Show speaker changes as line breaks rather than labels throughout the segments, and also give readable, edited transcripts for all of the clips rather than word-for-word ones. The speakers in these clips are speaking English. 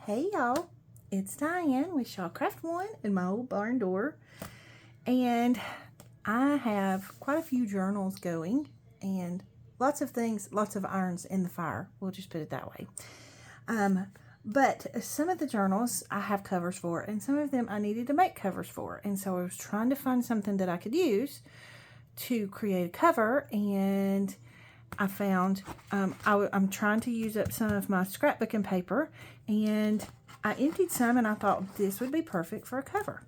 Hey y'all, it's Diane with Shawcraft One in my old barn door, and I have quite a few journals going and lots of things, lots of irons in the fire, we'll just put it that way. But some of the journals I have covers for, and some of them I needed to make covers for, and so I was trying to find something that I could use to create a cover, and I found I'm trying to use up some of my scrapbooking paper, and I emptied some, and I thought this would be perfect for a cover.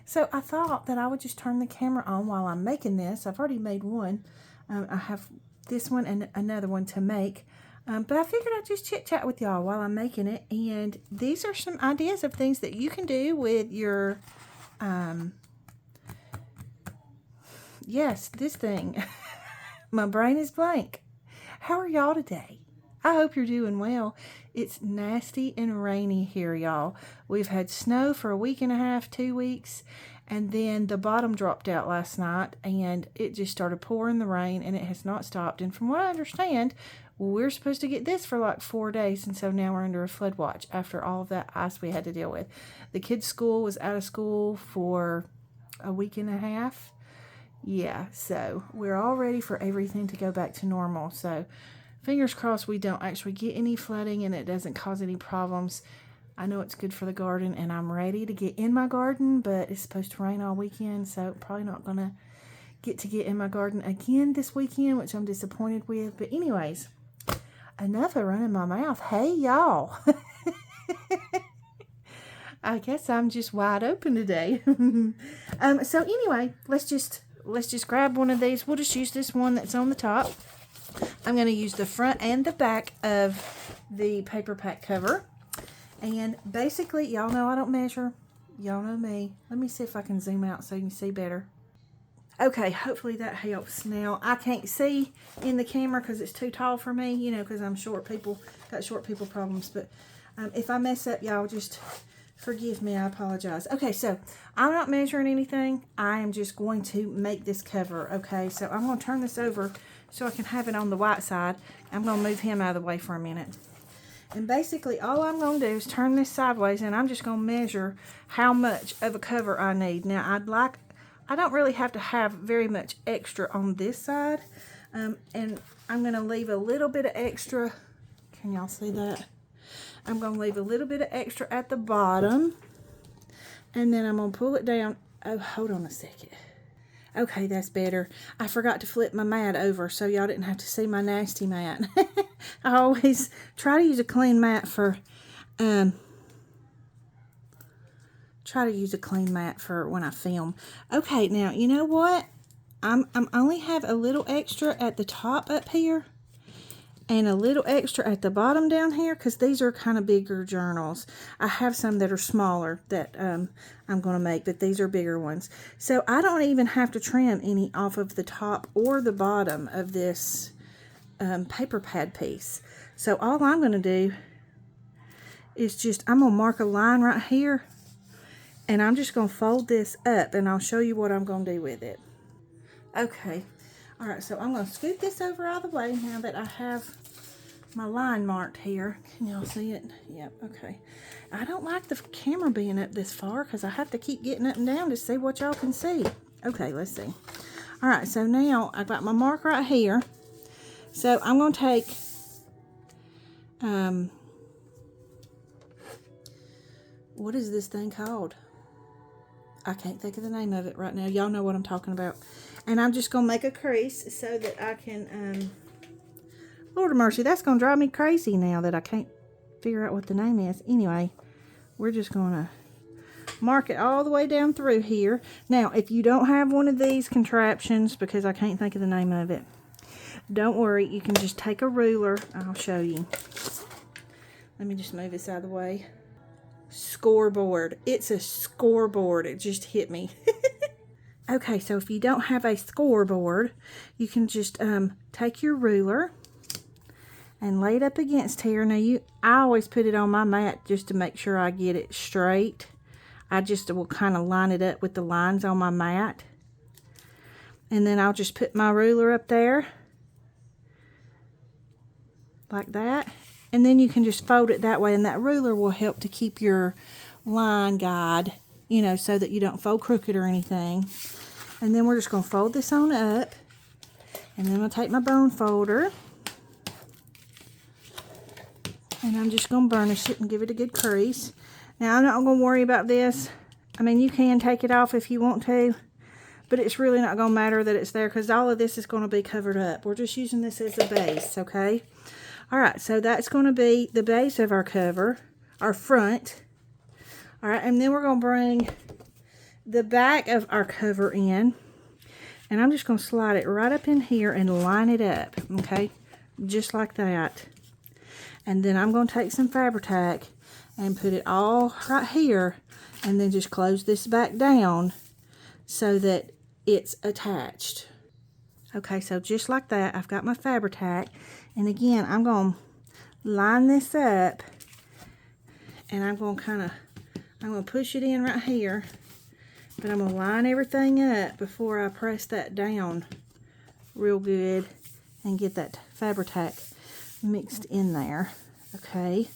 So I thought that I would just turn the camera on while I'm making this. I've already made one. I have this one and another one to make. But I figured I'd just chit chat with y'all while I'm making it. And these are some ideas of things that you can do with your, yes, this thing. My brain is blank. How are y'all today? I hope you're doing well. It's nasty and rainy here, y'all. We've had snow for a week and a half, 2 weeks, and then the bottom dropped out last night, and it just started pouring the rain, and it has not stopped. And from what I understand, we're supposed to get this for like 4 days, and so now we're under a flood watch after all of that ice we had to deal with. The kids' school was out of school for a week and a half. Yeah, so we're all ready for everything to go back to normal. So fingers crossed we don't actually get any flooding and it doesn't cause any problems. I know it's good for the garden, and I'm ready to get in my garden, but it's supposed to rain all weekend, so probably not going to get in my garden again this weekend, which I'm disappointed with. But anyways, enough of running my mouth. Hey, y'all. I guess I'm just wide open today. So anyway, let's just grab one of these. We'll just use this one that's on the top. I'm going to use the front and the back of the paper pack cover. And basically, y'all know I don't measure. Y'all know me. Let me see if I can zoom out so you can see better. Okay, hopefully that helps. Now, I can't see in the camera because it's too tall for me, you know, because I'm short people, got short people problems. But if I mess up, y'all just forgive me. I apologize. Okay, so I'm not measuring anything. I am just going to make this cover, okay? So I'm going to turn this over so I can have it on the white side. I'm going to move him out of the way for a minute. And basically, all I'm going to do is turn this sideways, and I'm just going to measure how much of a cover I need. Now, I don't really have to have very much extra on this side. And I'm going to leave a little bit of extra. Can y'all see that? I'm going to leave a little bit of extra at the bottom. And then I'm going to pull it down. Oh, hold on a second. Okay, that's better. I forgot to flip my mat over so y'all didn't have to see my nasty mat. I always try to use a clean mat for when I film. Okay, now you know what? I'm only have a little extra at the top up here and a little extra at the bottom down here because these are kind of bigger journals. I have some that are smaller that I'm going to make, but these are bigger ones. So I don't even have to trim any off of the top or the bottom of this paper pad piece. So all I'm going to do is I'm going to mark a line right here, and I'm just going to fold this up, and I'll show you what I'm going to do with it. Okay. All right, so I'm going to scoot this over out of the way now that I have my line marked here. Can y'all see it? Yep, okay. I don't like the camera being up this far because I have to keep getting up and down to see what y'all can see. Okay, let's see. All right, so now I've got my mark right here. So I'm going to take, what is this thing called? I can't think of the name of it right now. Y'all know what I'm talking about. And I'm just going to make a crease so that I can, Lord of mercy, that's going to drive me crazy now that I can't figure out what the name is. Anyway, we're just going to mark it all the way down through here. Now, if you don't have one of these contraptions, because I can't think of the name of it, don't worry. You can just take a ruler. I'll show you. Let me just move this out of the way. Scoreboard. It's a scoreboard. It just hit me. Okay, so if you don't have a scoreboard, you can just take your ruler and lay it up against here. Now, I always put it on my mat just to make sure I get it straight. I just will kind of line it up with the lines on my mat. And then I'll just put my ruler up there like that. And then you can just fold it that way, and that ruler will help to keep your line guide, you know, so that you don't fold crooked or anything. And then we're just going to fold this on up. And then I'll take my bone folder. And I'm just going to burnish it and give it a good crease. Now, I'm not going to worry about this. I mean, you can take it off if you want to. But it's really not going to matter that it's there, because all of this is going to be covered up. We're just using this as a base, okay? Alright, so that's going to be the base of our cover, our front. Alright, and then we're going to bring the back of our cover in. And I'm just going to slide it right up in here and line it up, okay? Just like that. And then I'm going to take some Fabri-Tac and put it all right here, and then just close this back down so that it's attached. Okay, so just like that, I've got my Fabri-Tac. And again, I'm going to line this up, and I'm going to push it in right here, but I'm going to line everything up before I press that down real good and get that Fabri-Tac mixed in there. Okay,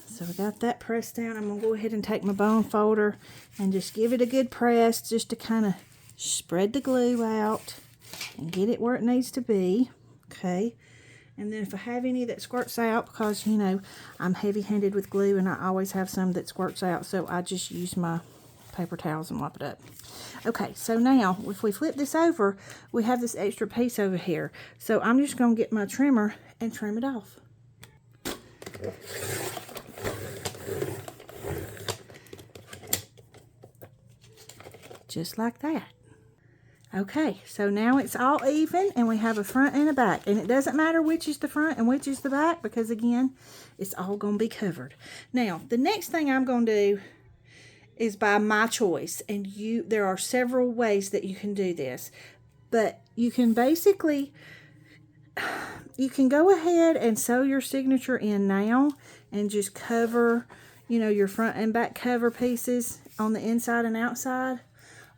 so we got that pressed down. I'm going to go ahead and take my bone folder and just give it a good press, just to kind of spread the glue out and get it where it needs to be. Okay, and then if I have any that squirts out, because, you know, I'm heavy-handed with glue and I always have some that squirts out, so I just use my paper towels and wipe it up. Okay, so now if we flip this over, we have this extra piece over here. So I'm just going to get my trimmer and trim it off. Just like that. Okay, so now it's all even, and we have a front and a back. And it doesn't matter which is the front and which is the back, because again, it's all going to be covered. Now, the next thing I'm going to do is by my choice. And there are several ways that you can do this. But you can basically, you can go ahead and sew your signature in now and just cover, you know, your front and back cover pieces on the inside and outside.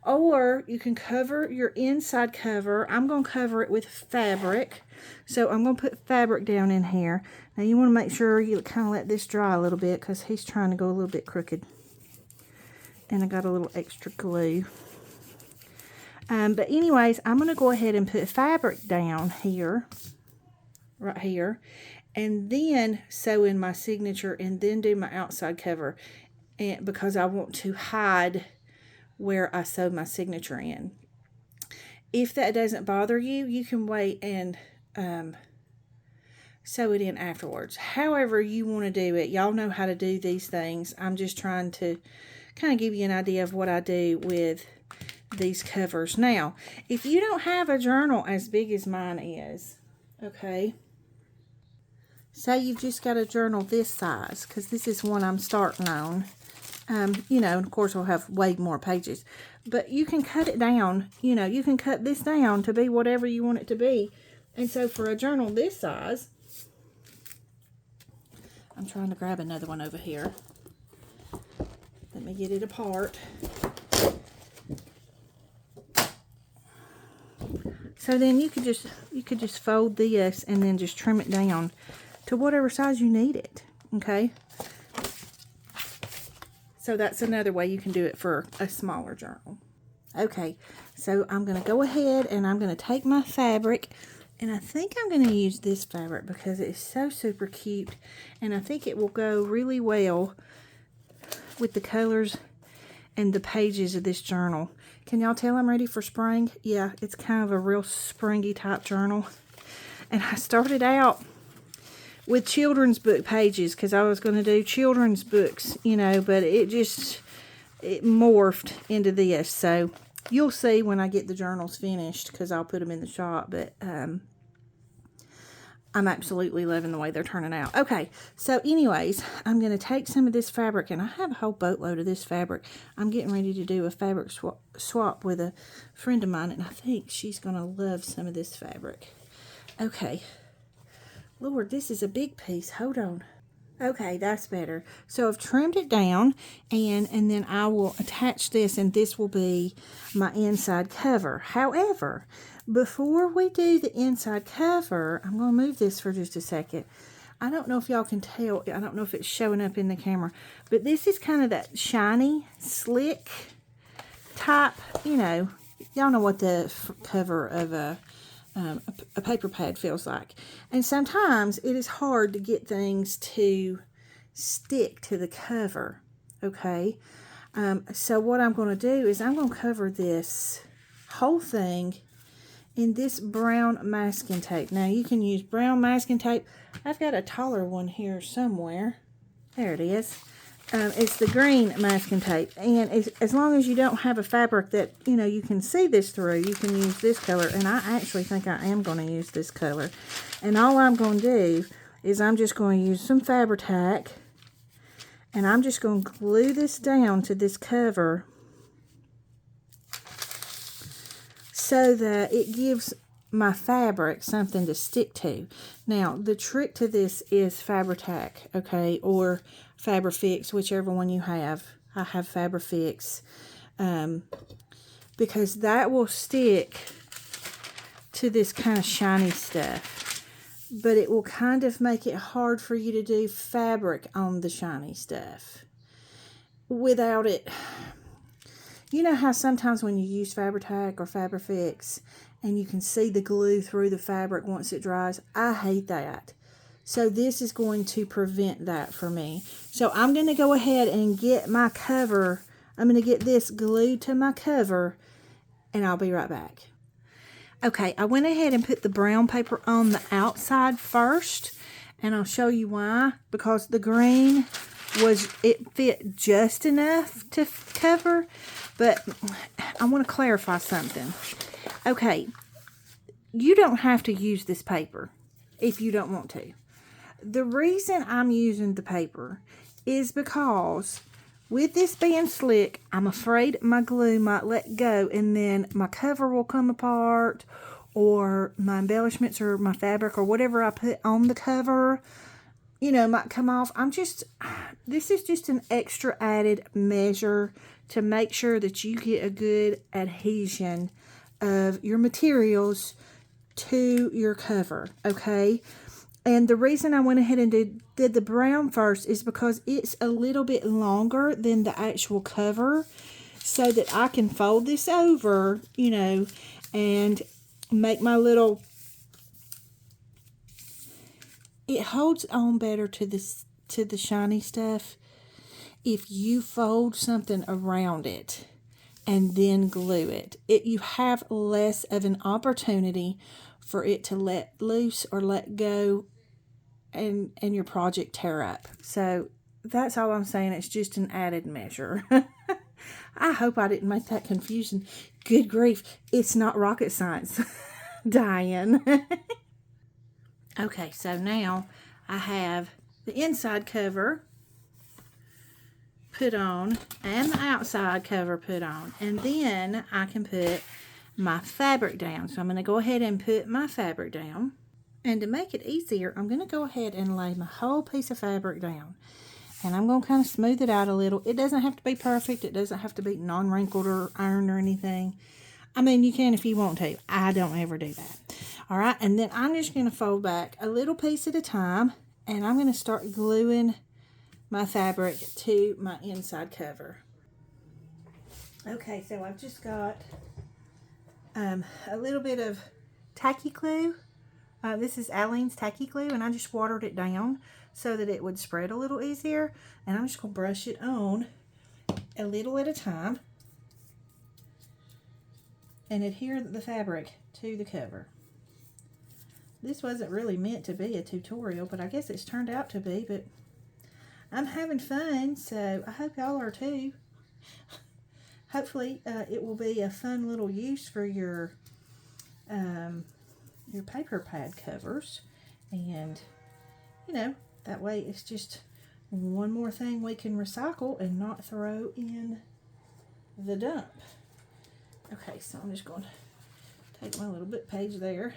Or you can cover your inside cover. I'm going to cover it with fabric. So I'm going to put fabric down in here. Now you want to make sure you kind of let this dry a little bit, because he's trying to go a little bit crooked. And I got a little extra glue. But anyways, I'm going to go ahead and put fabric down here. Right here. And then sew in my signature and then do my outside cover. And because I want to hide where I sew my signature in. If that doesn't bother you, you can wait and sew it in afterwards. However you want to do it. Y'all know how to do these things. I'm just trying to kind of give you an idea of what I do with these covers. Now, if you don't have a journal as big as mine is, okay, say you've just got a journal this size, because this is one I'm starting on. You know, of course, we'll have way more pages. But you can cut it down. You know, you can cut this down to be whatever you want it to be. And so for a journal this size, I'm trying to grab another one over here. Let me get it apart. So then you could just fold this and then just trim it down to whatever size you need it. Okay? So that's another way you can do it for a smaller journal. Okay, so I'm going to go ahead and I'm going to take my fabric, and I think I'm going to use this fabric because it's so super cute, and I think it will go really well with the colors and the pages of this journal. Can y'all tell I'm ready for spring? Yeah, it's kind of a real springy type journal. And I started out with children's book pages because I was going to do children's books, you know, but it morphed into this. So you'll see when I get the journals finished, because I'll put them in the shop, but I'm absolutely loving the way they're turning out. Okay, so anyways, I'm going to take some of this fabric, and I have a whole boatload of this fabric. I'm getting ready to do a fabric swap with a friend of mine, and I think she's going to love some of this fabric. Okay. Lord, this is a big piece. Hold on. Okay, that's better. So I've trimmed it down, and then I will attach this, and this will be my inside cover. However, before we do the inside cover, I'm going to move this for just a second. I don't know if y'all can tell. I don't know if it's showing up in the camera. But this is kind of that shiny, slick type. You know, y'all know what the cover of a paper pad feels like. And sometimes it is hard to get things to stick to the cover. Okay. So what I'm going to do is I'm going to cover this whole thing in this brown masking tape. Now you can use brown masking tape. I've got a taller one here somewhere. There it is. It's the green masking tape. And as long as you don't have a fabric that, you know, you can see this through, you can use this color. And I actually think I am going to use this color. And all I'm going to do is I'm just going to use some Fabri-Tac. And I'm just going to glue this down to this cover so that it gives my fabric something to stick to. Now, the trick to this is Fabri-Tac, okay, or Fabri-Fix, whichever one you have. I have Fabri-Fix, because that will stick to this kind of shiny stuff, but it will kind of make it hard for you to do fabric on the shiny stuff without it. You know how sometimes when you use Fabri-Tac or Fabri-Fix and you can see the glue through the fabric once it dries? I hate that. So this is going to prevent that for me. So I'm going to go ahead and get my cover. I'm going to get this glued to my cover and I'll be right back. Okay, I went ahead and put the brown paper on the outside first. And I'll show you why. Because the green it fit just enough to cover. But I want to clarify something. Okay, you don't have to use this paper if you don't want to. The reason I'm using the paper is because with this being slick, I'm afraid my glue might let go and then my cover will come apart, or my embellishments or my fabric or whatever I put on the cover, you know, might come off. This is just an extra added measure to make sure that you get a good adhesion of your materials to your cover, okay? And the reason I went ahead and did the brown first is because it's a little bit longer than the actual cover, so that I can fold this over, you know, and make my little... It holds on better to the shiny stuff if you fold something around it and then glue it. You have less of an opportunity for it to let loose or let go and your project tear up. So that's all I'm saying. It's just an added measure. I hope I didn't make that confusing. Good grief, it's not rocket science, Diane. Okay, so now I have the inside cover put on and the outside cover put on, and then I can put my fabric down. So I'm going to go ahead and put my fabric down, and to make it easier, I'm going to go ahead and lay my whole piece of fabric down, and I'm going to kind of smooth it out a little. It doesn't have to be perfect. It doesn't have to be non-wrinkled or ironed or anything. I mean, you can if you want to. I don't ever do that. All right, and then I'm just going to fold back a little piece at a time, and I'm going to start gluing my fabric to my inside cover. Okay, so I've just got a little bit of tacky glue. This is Aleene's tacky glue, and I just watered it down so that it would spread a little easier. And I'm just going to brush it on a little at a time and adhere the fabric to the cover. This wasn't really meant to be a tutorial, but I guess it's turned out to be. But I'm having fun, so I hope y'all are too. Hopefully, it will be a fun little use for your paper pad covers, and you know, that way it's just one more thing we can recycle and not throw in the dump. Okay, so I'm just going to take my little book page there.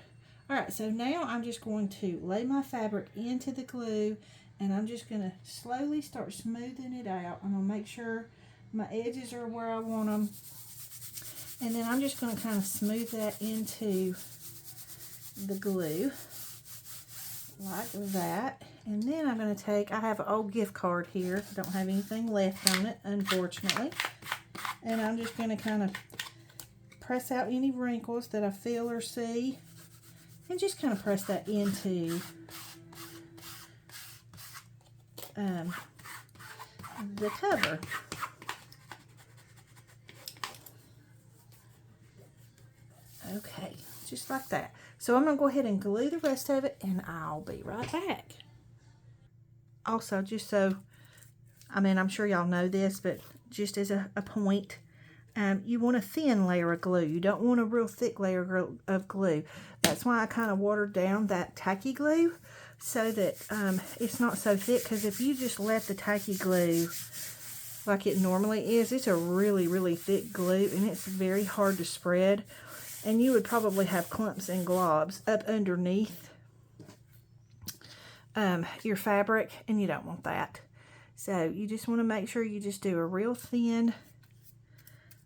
All right, so now I'm just going to lay my fabric into the glue, and I'm just going to slowly start smoothing it out. I'm going to make sure my edges are where I want them, and then I'm just going to kind of smooth that into the glue like that. And then I'm going to take, I have an old gift card here. Don't have anything left on it, unfortunately. And I'm just going to kind of press out any wrinkles that I feel or see. And just kind of press that into the cover. Okay, just like that. So I'm going to go ahead and glue the rest of it, and I'll be right back. Also, just so, I mean, I'm sure y'all know this, but just as a point, you want a thin layer of glue. You don't want a real thick layer of glue. That's why I kind of watered down that tacky glue so that it's not so thick, because if you just let the tacky glue like it normally is, it's a really, really thick glue, and it's very hard to spread. And you would probably have clumps and globs up underneath your fabric, and you don't want that. So you just want to make sure you just do a real thin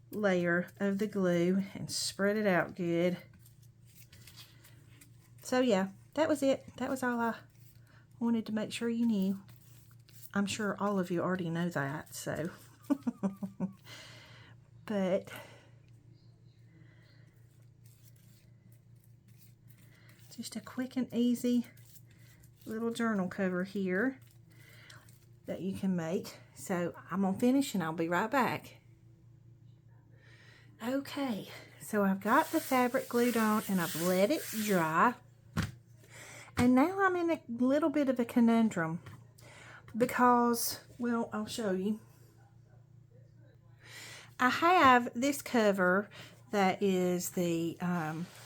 layer of the glue and spread it out good. So yeah, that was it. That was all I wanted to make sure you knew. I'm sure all of you already know that, so. But just a quick and easy little journal cover here that you can make. So I'm going to finish and I'll be right back. Okay, so I've got the fabric glued on and I've let it dry. And now I'm in a little bit of a conundrum because, well, I'll show you. I have this cover that is the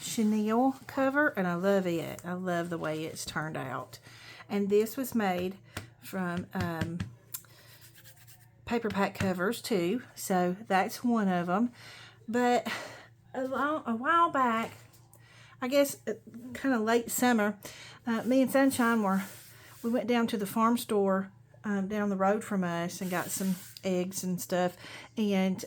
chenille cover, and I love it. I love the way it's turned out. And this was made from paper pack covers too, so that's one of them. But a while back, I guess kind of late summer, me and Sunshine we went down to the farm store down the road from us and got some eggs and stuff. And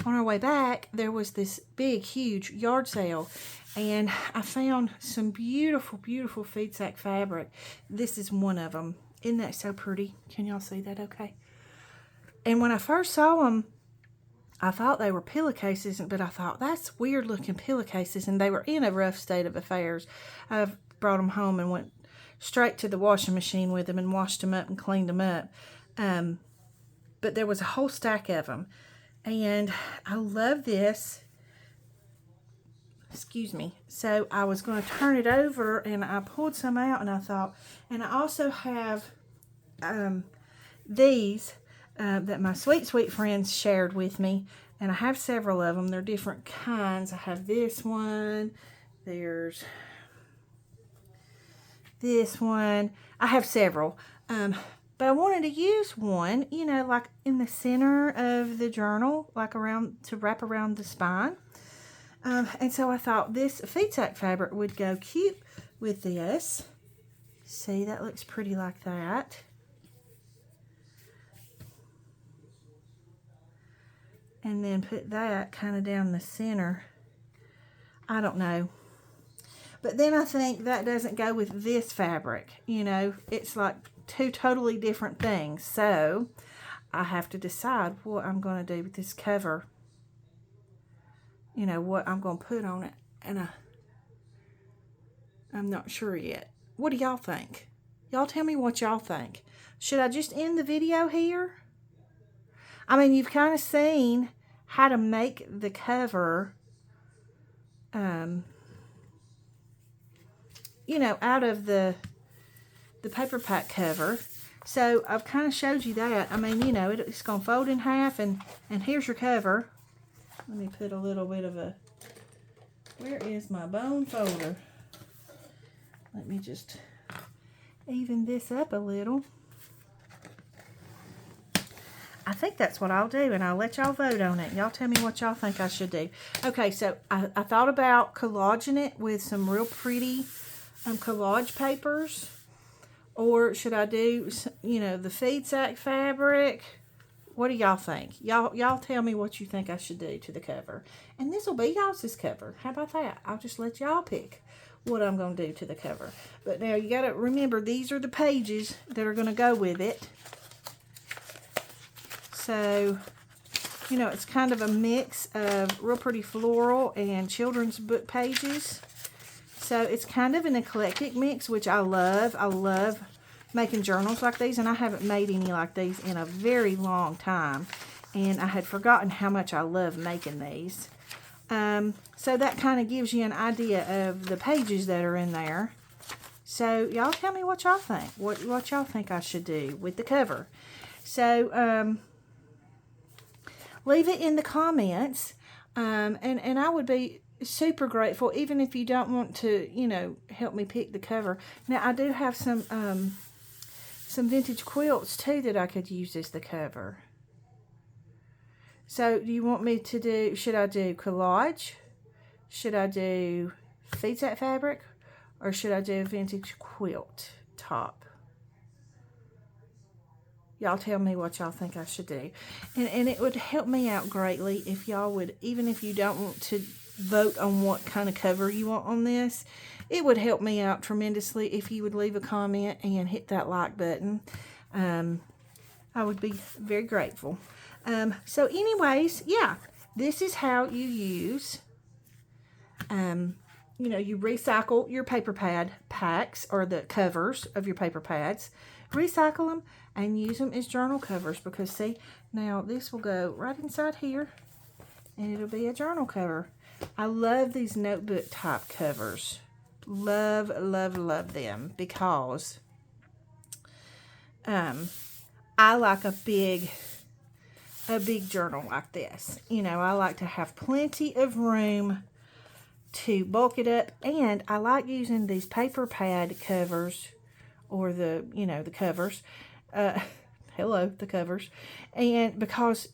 on our way back, there was this big, huge yard sale. And I found some beautiful, beautiful feed sack fabric. This is one of them. Isn't that so pretty? Can y'all see that okay? And when I first saw them, I thought they were pillowcases, but I thought, that's weird looking pillowcases. And they were in a rough state of affairs. I've brought them home and went straight to the washing machine with them and washed them up and cleaned them up. But there was a whole stack of them. And I love this. Excuse me. So I was going to turn it over, and I pulled some out, and I thought, and I also have these that my sweet, sweet friends shared with me. And I have several of them. They're different kinds. I have this one. There's this one. I have several. But I wanted to use one, you know, like in the center of the journal, like around, to wrap around the spine. And so I thought this feed sack fabric would go cute with this. See, that looks pretty like that. And then put that kind of down the center. I don't know. But then I think that doesn't go with this fabric. You know, it's like two totally different things. So I have to decide what I'm going to do with this cover. You know, what I'm going to put on it. And I'm not sure yet. What do y'all think? Y'all tell me what y'all think. Should I just end the video here? I mean, you've kind of seen how to make the cover, you know, out of the paper pack cover. So I've kind of showed you that. I mean, you know, it's going to fold in half, and here's your cover. Let me put a little bit of a, where is my bone folder? Let me just even this up a little. I think that's what I'll do, and I'll let y'all vote on it. Y'all tell me what y'all think I should do. Okay, so I thought about collaging it with some real pretty collage papers. Or should I do, you know, the feed sack fabric? What do y'all think? Y'all tell me what you think I should do to the cover. And this will be y'all's cover. How about that? I'll just let y'all pick what I'm going to do to the cover. But now you got to remember, these are the pages that are going to go with it. So, you know, it's kind of a mix of real pretty floral and children's book pages. So it's kind of an eclectic mix, which I love. I love making journals like these, and I haven't made any like these in a very long time. And I had forgotten how much I love making these. So that kind of gives you an idea of the pages that are in there. So y'all tell me what y'all think. What y'all think I should do with the cover. So leave it in the comments. And I would be super grateful, even if you don't want to, you know, help me pick the cover. Now I do have some vintage quilts too that I could use as the cover. So do you want me to do, should I do collage? Should I do feed set fabric? Or should I do a vintage quilt top? Y'all tell me what y'all think I should do. And it would help me out greatly if y'all would, even if you don't want to vote on what kind of cover you want on this, it would help me out tremendously if you would leave a comment and hit that like button. I would be very grateful. So anyways, yeah, this is how you use, you know, you recycle your paper pad packs or the covers of your paper pads, recycle them and use them as journal covers, because see, now this will go right inside here and it'll be a journal cover. I love these notebook type covers. Love, love, love them because I like a big journal like this. You know, I like to have plenty of room to bulk it up, and I like using these paper pad covers, or the, you know, the covers. Hello, the covers. And because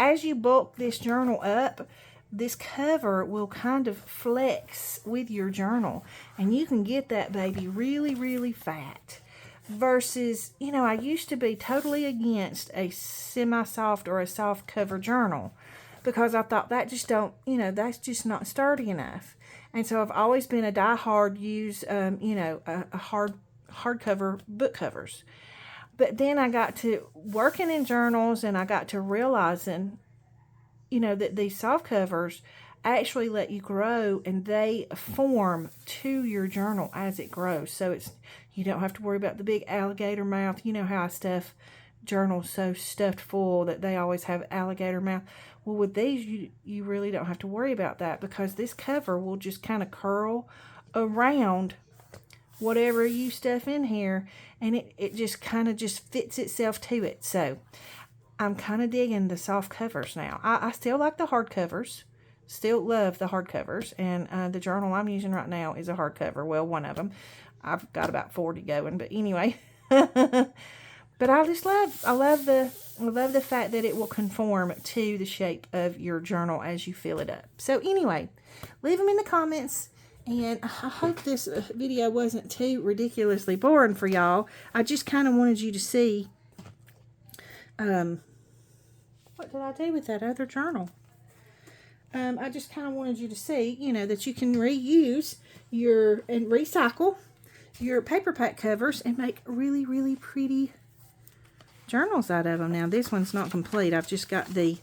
as you bulk this journal up, this cover will kind of flex with your journal, and you can get that baby really, really fat. Versus, you know, I used to be totally against a semi-soft or a soft cover journal because I thought that just don't, you know, that's just not sturdy enough. And so I've always been a die-hard use, you know, a hardcover book covers. But then I got to working in journals, and I got to realizing, you know, that these soft covers actually let you grow, and they form to your journal as it grows. So it's, you don't have to worry about the big alligator mouth. You know how I stuff journals so stuffed full that they always have alligator mouth. Well, with these, you really don't have to worry about that, because this cover will just kind of curl around whatever you stuff in here, and it just kind of just fits itself to it. So I'm kind of digging the soft covers now. I still like the hard covers. Still love the hard covers, and the journal I'm using right now is a hardcover. Well, one of them. I've got about 40 going, but anyway. But I love the fact that it will conform to the shape of your journal as you fill it up. So anyway, leave them in the comments, and I hope this video wasn't too ridiculously boring for y'all. I just kind of wanted you to see, what did I do with that other journal? I just kind of wanted you to see, you know, that you can reuse and recycle your paper pack covers and make really, really pretty journals out of them. Now, this one's not complete. I've just got the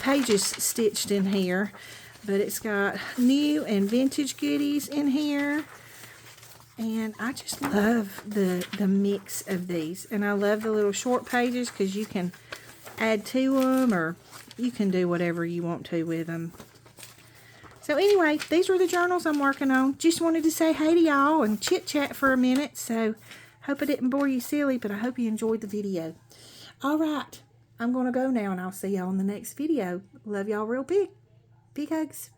pages stitched in here, but it's got new and vintage goodies in here. And I just love the mix of these. And I love the little short pages because you can add to them, or you can do whatever you want to with them. So anyway, these are the journals I'm working on. Just wanted to say hey to y'all and chit chat for a minute. So hope I didn't bore you silly, but I hope you enjoyed the video. All right, I'm going to go now, and I'll see y'all in the next video. Love y'all real big. Big hugs.